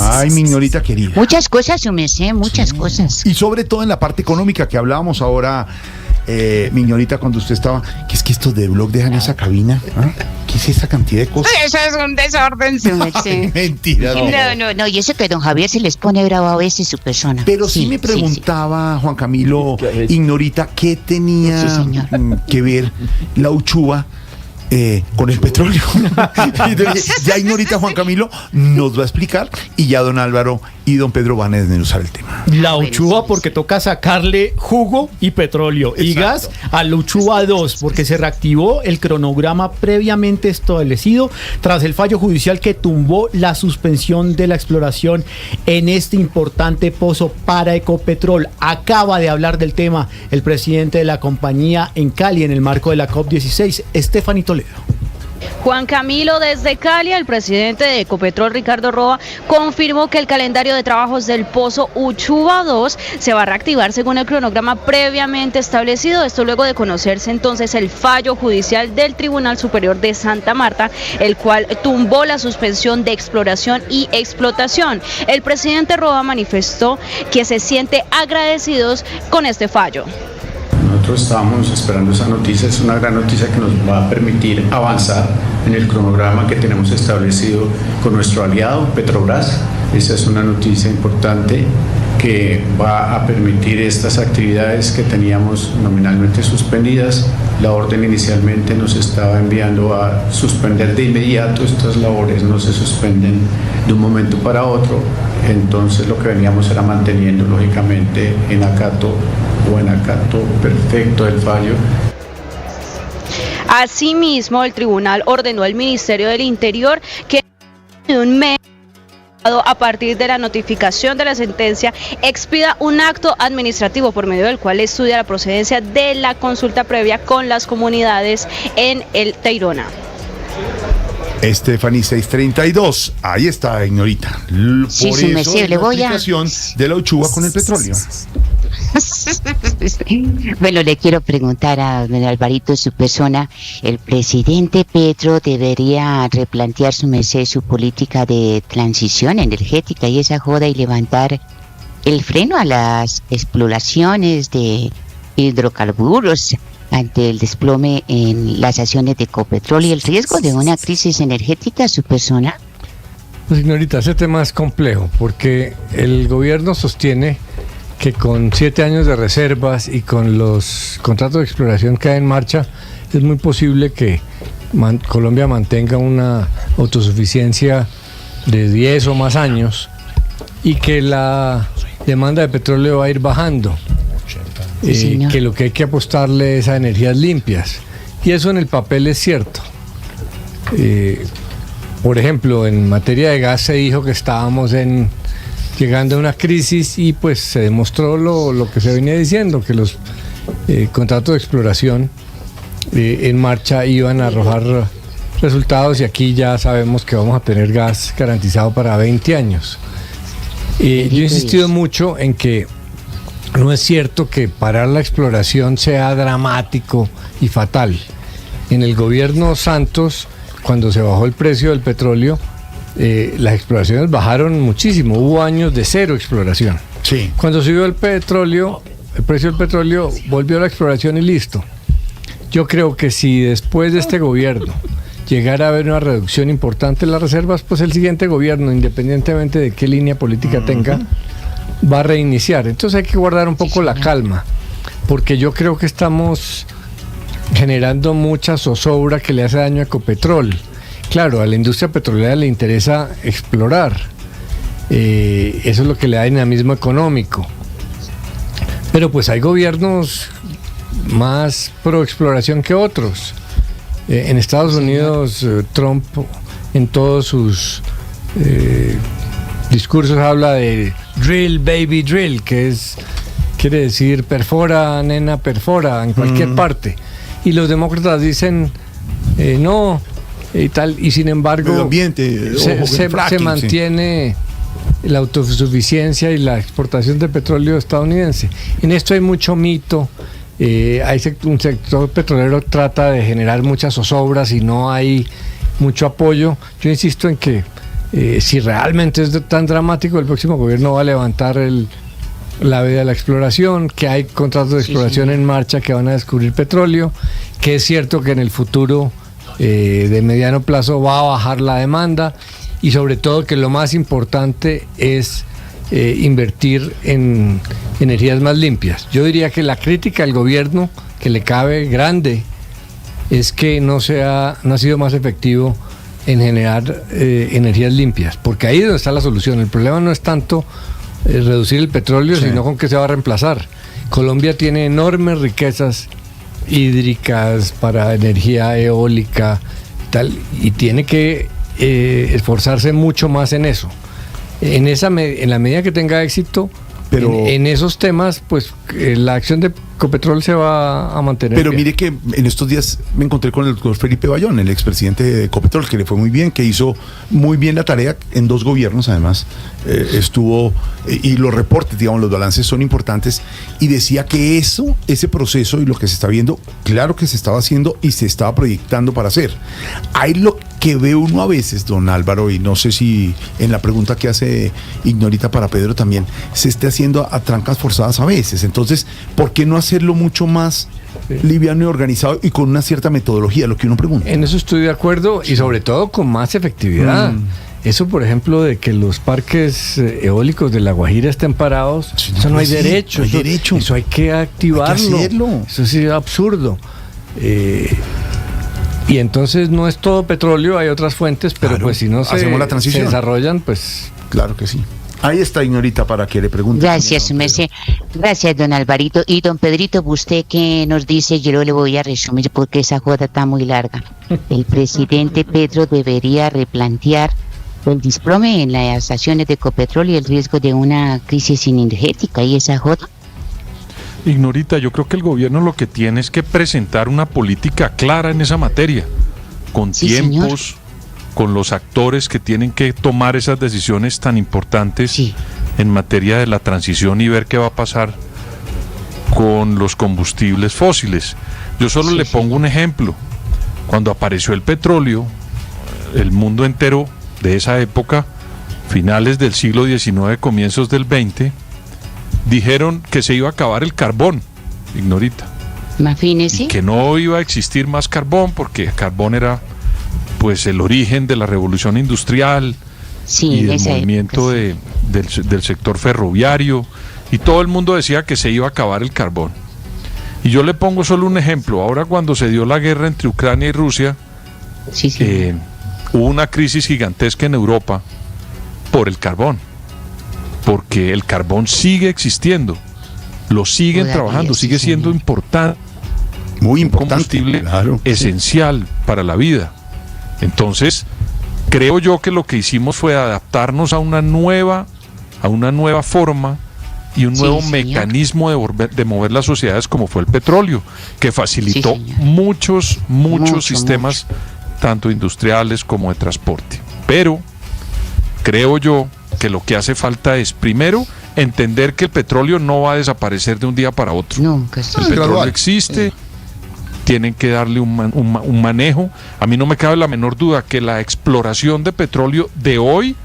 Ay, mi Ignorita querida. Muchas cosas, su merced, muchas cosas. Y sobre todo en la parte económica que hablábamos ahora, mi Ignorita, cuando usted estaba, ¿qué es que estos de Blog dejan esa cabina? ¿Ah? ¿Qué es esa cantidad de cosas? Eso es un desorden, su merced. Ay, mentira. No, y eso que don Javier se les pone bravo a veces su persona. Pero sí me preguntaba, Juan Camilo, Ignorita, ¿qué tenía que ver la Uchúa con el petróleo? Ya Ignorita, Juan Camilo nos va a explicar, y ya don Álvaro y don Pedro van a desmenuzar el tema. La Uchúa porque toca sacarle jugo y petróleo. Exacto. Y gas a la Uchúa 2 porque se reactivó el cronograma previamente establecido tras el fallo judicial que tumbó la suspensión de la exploración en este importante pozo para Ecopetrol. Acaba de hablar del tema el presidente de la compañía en Cali en el marco de la COP16, Stephanie Toledo. Juan Camilo, desde Cali, el presidente de Ecopetrol, Ricardo Roa, confirmó que el calendario de trabajos del pozo Uchúa 2 se va a reactivar según el cronograma previamente establecido. Esto luego de conocerse entonces el fallo judicial del Tribunal Superior de Santa Marta, el cual tumbó la suspensión de exploración y explotación. El presidente Roa manifestó que se siente agradecidos con este fallo. Nosotros estábamos esperando esa noticia, es una gran noticia que nos va a permitir avanzar en el cronograma que tenemos establecido con nuestro aliado Petrobras. Esa es una noticia importante que va a permitir estas actividades que teníamos nominalmente suspendidas. La orden inicialmente nos estaba enviando a suspender de inmediato, estas labores no se suspenden de un momento para otro, entonces lo que veníamos era manteniendo lógicamente en acato perfecto del fallo. Asimismo, el tribunal ordenó al Ministerio del Interior que en un mes a partir de la notificación de la sentencia expida un acto administrativo por medio del cual estudia la procedencia de la consulta previa con las comunidades en el Tayrona. Stephanie 632, ahí está, Ignorita. Sí, por sí, eso sí, le voy a... explicación de la Uchúa con el petróleo. Bueno, le quiero preguntar a don Alvarito, su persona, el presidente Petro debería replantear su merced su política de transición energética y esa joda y levantar el freno a las exploraciones de hidrocarburos ante el desplome en las acciones de Ecopetrol y el riesgo de una crisis energética, su persona. Pues, señorita, ese tema es complejo porque el gobierno sostiene que con 7 años de reservas y con los contratos de exploración que hay en marcha, es muy posible que Colombia mantenga una autosuficiencia de 10 o más años y que la demanda de petróleo va a ir bajando. Que lo que hay que apostarle es a energías limpias. Y eso en el papel es cierto. Por ejemplo, en materia de gas se dijo que estábamos llegando a una crisis y pues se demostró lo que se venía diciendo, que los contratos de exploración en marcha iban a arrojar resultados y aquí ya sabemos que vamos a tener gas garantizado para 20 años. Yo he insistido mucho en que no es cierto que parar la exploración sea dramático y fatal. En el gobierno Santos, cuando se bajó el precio del petróleo, las exploraciones bajaron muchísimo. Hubo años de cero exploración. Sí. Cuando subió el petróleo, el precio del petróleo, volvió la exploración y listo. Yo creo que si después de este gobierno llegara a haber una reducción importante en las reservas, pues el siguiente gobierno, independientemente de qué línea política tenga, va a reiniciar. Entonces hay que guardar un poco la calma, porque yo creo que estamos generando mucha zozobra que le hace daño a Ecopetrol. Claro, a la industria petrolera le interesa explorar, eso es lo que le da dinamismo económico, pero pues hay gobiernos más pro exploración que otros. En Estados Unidos, Trump en todos sus discursos habla de drill baby drill, quiere decir perfora nena perfora en cualquier parte, y los demócratas dicen no y tal, y sin embargo el ambiente, se mantiene la autosuficiencia y la exportación de petróleo estadounidense. En esto hay mucho mito. Un sector petrolero trata de generar muchas zozobras y no hay mucho apoyo. Yo insisto en que si realmente es tan dramático, el próximo gobierno va a levantar la veda de la exploración, que hay contratos de exploración en marcha que van a descubrir petróleo, que es cierto que en el futuro de mediano plazo va a bajar la demanda, y sobre todo que lo más importante es invertir en energías más limpias. Yo diría que la crítica al gobierno que le cabe grande es que no ha sido más efectivo en generar energías limpias, porque ahí es donde está la solución. El problema no es tanto reducir el petróleo, sino con qué se va a reemplazar. Colombia tiene enormes riquezas hídricas para energía eólica tal, y tiene que esforzarse mucho más en eso. En la medida que tenga éxito, pero en esos temas, pues la acción de Ecopetrol se va a mantener. Pero bien. Mire que en estos días me encontré con el doctor Felipe Bayón, el expresidente de Ecopetrol, que le fue muy bien, que hizo muy bien la tarea en 2 gobiernos, además. Y los reportes, digamos, los balances son importantes, y decía que ese proceso y lo que se está viendo, claro que se estaba haciendo y se estaba proyectando para hacer. Hay lo que ve uno a veces, don Álvaro, y no sé si en la pregunta que hace Ignorita para Pedro también, se esté haciendo a trancas forzadas a veces. Entonces, ¿por qué no hacerlo mucho más liviano y organizado y con una cierta metodología? Lo que uno pregunta. En eso estoy de acuerdo, y sobre todo con más efectividad. Eso, por ejemplo, de que los parques eólicos de La Guajira estén parados, eso no hay derecho. No hay derecho. Eso hay que activarlo. Hay que hacerlo. Eso sí es absurdo. Y entonces no es todo petróleo, hay otras fuentes, pero claro, pues si no se desarrollan, pues... Claro que sí. Ahí está, Ignorita, para que le pregunte. Gracias, Messi. Gracias, don Alvarito. Y don Pedrito, usted que nos dice, yo le voy a resumir porque esa joda está muy larga. El presidente Petro debería replantear el desplome en las estaciones de Ecopetrol y el riesgo de una crisis energética y esa joda. Ignorita, yo creo que el gobierno lo que tiene es que presentar una política clara en esa materia, con tiempos, señor, con los actores que tienen que tomar esas decisiones tan importantes en materia de la transición, y ver qué va a pasar con los combustibles fósiles. Yo solo le pongo un ejemplo. Cuando apareció el petróleo, el mundo entero de esa época, finales del siglo XIX, comienzos del XX, dijeron que se iba a acabar el carbón, Ignorita. Y que no iba a existir más carbón, porque el carbón era pues el origen de la revolución industrial y del movimiento del sector ferroviario, y todo el mundo decía que se iba a acabar el carbón. Y yo le pongo solo un ejemplo. Ahora, cuando se dio la guerra entre Ucrania y Rusia, hubo una crisis gigantesca en Europa por el carbón, porque el carbón sigue existiendo, lo siguen trabajando, sigue siendo importante, muy importante, combustible esencial para la vida. Entonces, creo yo que lo que hicimos fue adaptarnos a una nueva forma y un nuevo mecanismo de mover las sociedades, como fue el petróleo, que facilitó muchos sistemas, tanto industriales como de transporte. Pero creo yo que lo que hace falta es, primero, entender que el petróleo no va a desaparecer de un día para otro. Nunca. El petróleo existe, tienen que darle un manejo. A mí no me cabe la menor duda que la exploración de petróleo de hoy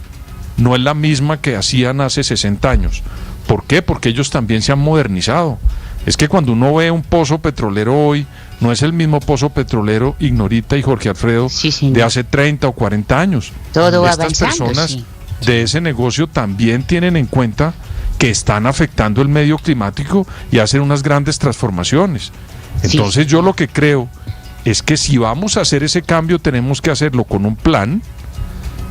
no es la misma que hacían hace 60 años. ¿Por qué? Porque ellos también se han modernizado. Es que cuando uno ve un pozo petrolero hoy, no es el mismo pozo petrolero, Ignorita y Jorge Alfredo, de hace 30 o 40 años. Todo va Estas avanzando, personas de ese negocio también tienen en cuenta que están afectando el medio climático y hacen unas grandes transformaciones. Entonces yo lo que creo es que si vamos a hacer ese cambio, tenemos que hacerlo con un plan,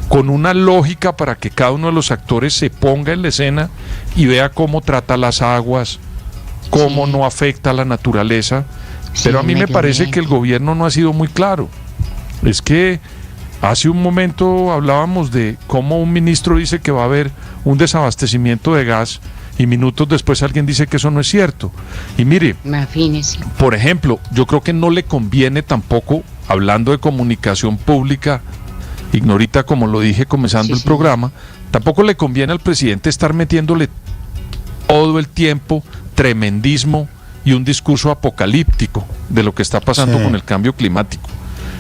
con una lógica para que cada uno de los actores se ponga en la escena y vea cómo trata las aguas, cómo no afecta a la naturaleza. Pero a mí me parece que el gobierno no ha sido muy claro. Es que hace un momento hablábamos de cómo un ministro dice que va a haber un desabastecimiento de gas y minutos después alguien dice que eso no es cierto. Y mire, por ejemplo, yo creo que no le conviene tampoco, hablando de comunicación pública, Ignorita, como lo dije comenzando el programa, tampoco le conviene al presidente estar metiéndole todo el tiempo tremendismo y un discurso apocalíptico de lo que está pasando con el cambio climático.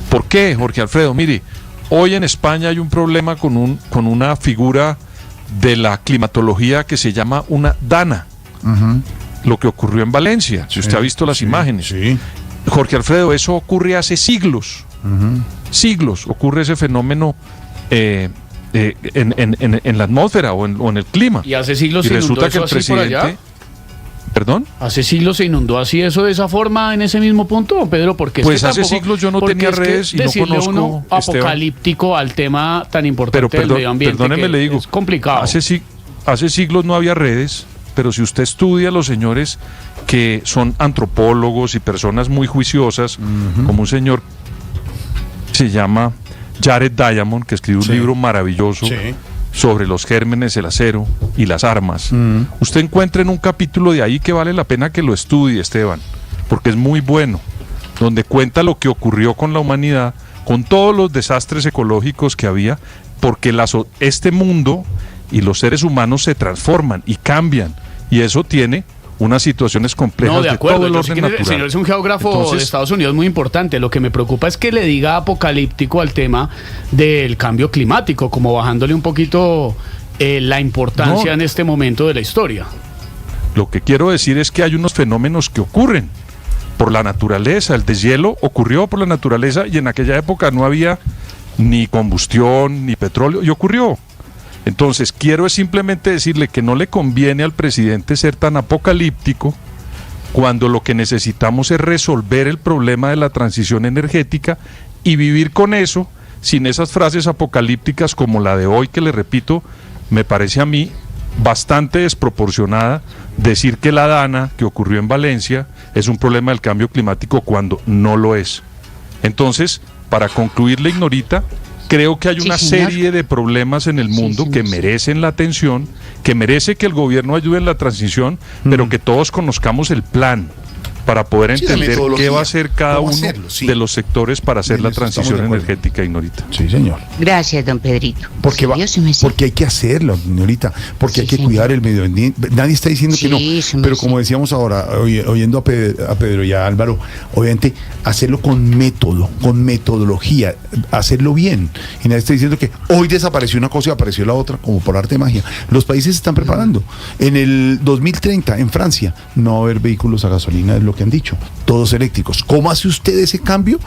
¿Por qué, Jorge Alfredo? Mire, hoy en España hay un problema con una figura de la climatología que se llama una dana. Lo que ocurrió en Valencia, si usted ha visto las imágenes. Sí. Jorge Alfredo, eso ocurre hace siglos. Siglos ocurre ese fenómeno en la atmósfera o en el clima. Y hace siglos Y se inundó resulta que eso el así por allá. presidente... ¿Perdón? ¿Hace siglos se inundó así eso de esa forma en ese mismo punto, Pedro? Porque Pues hace siglos yo no tenía redes y no conozco, uno apocalíptico al tema tan importante Pero del medio ambiente. perdóneme, que le digo, es complicado. Hace siglos no había redes, pero si usted estudia a los señores que son antropólogos y personas muy juiciosas, como un señor se llama Jared Diamond, que escribió un libro maravilloso sobre los gérmenes, el acero y las armas. Usted encuentra en un capítulo de ahí que vale la pena que lo estudie, Esteban, porque es muy bueno, donde cuenta lo que ocurrió con la humanidad, con todos los desastres ecológicos que había, porque este mundo y los seres humanos se transforman y cambian, y eso tiene unas situaciones complejas No, de acuerdo, todo el yo orden sé que el natural. señor es un geógrafo Entonces, de Estados Unidos muy importante. Lo que me preocupa es que le diga apocalíptico al tema del cambio climático, como bajándole un poquito la importancia en este momento de la historia. Lo que quiero decir es que hay unos fenómenos que ocurren por la naturaleza. El deshielo ocurrió por la naturaleza y en aquella época no había ni combustión, ni petróleo, y ocurrió. Entonces, quiero simplemente decirle que no le conviene al presidente ser tan apocalíptico cuando lo que necesitamos es resolver el problema de la transición energética y vivir con eso, sin esas frases apocalípticas como la de hoy, que le repito, me parece a mí bastante desproporcionada decir que la dana que ocurrió en Valencia es un problema del cambio climático cuando no lo es. Entonces, para concluirle, Ignorita, creo que hay una serie de problemas en el mundo que merecen la atención, que merece que el gobierno ayude en la transición, pero que todos conozcamos el plan para poder entender qué va a hacer cada uno de los sectores para hacer la transición energética, Ignorita. Sí, señor. Gracias, don Pedrito. Porque hay que hacerlo, señorita, porque hay que cuidar el medio ambiente. Nadie está diciendo que no, pero como decíamos ahora, oyendo a Pedro y a Álvaro, obviamente hacerlo con método, con metodología, hacerlo bien. Y nadie está diciendo que hoy desapareció una cosa y apareció la otra, como por arte de magia. Los países se están preparando. En el 2030, en Francia, no va a haber vehículos a gasolina, es lo que han dicho, todos eléctricos. ¿Cómo hace usted ese cambio?